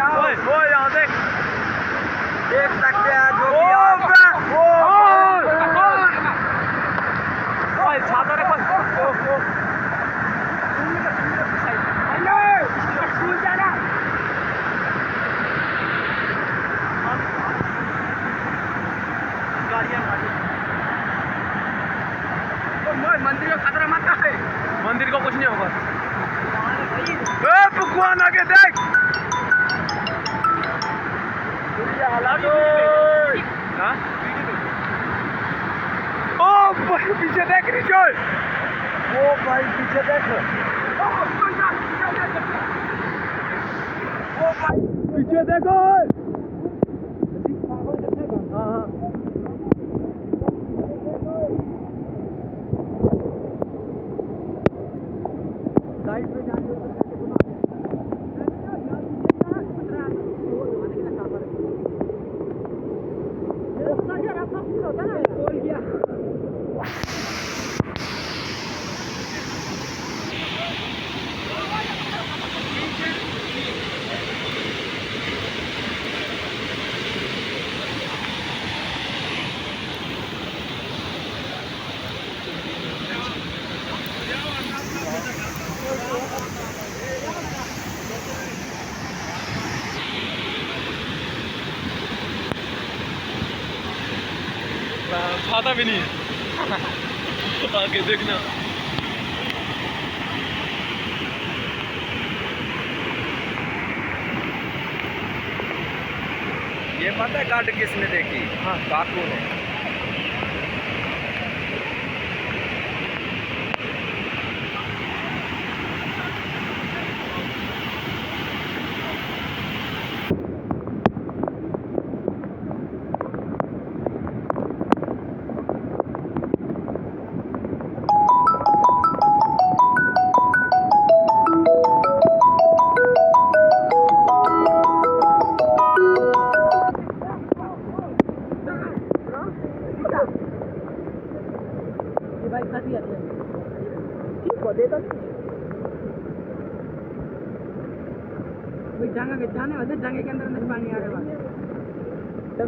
ओए यहाँ देख सकते हैं जो छाता रखो। मंदिर को खतरा मत है। मंदिर को कुछ नहीं होगा। भगवान आगे देख। ओ भाई पीछे देख रिचल। ओ भाई पीछे देख। ओ भाई पीछे देखो। हाँ साइड में जाने छाता भी नहीं है। आगे देखना। ये पता है काट किसने देखी? हाँ काकू ने। बाइक खाती आती है ठीक को दे दो भाई जाने वाले जाने के अंदर पानी आ रहा है।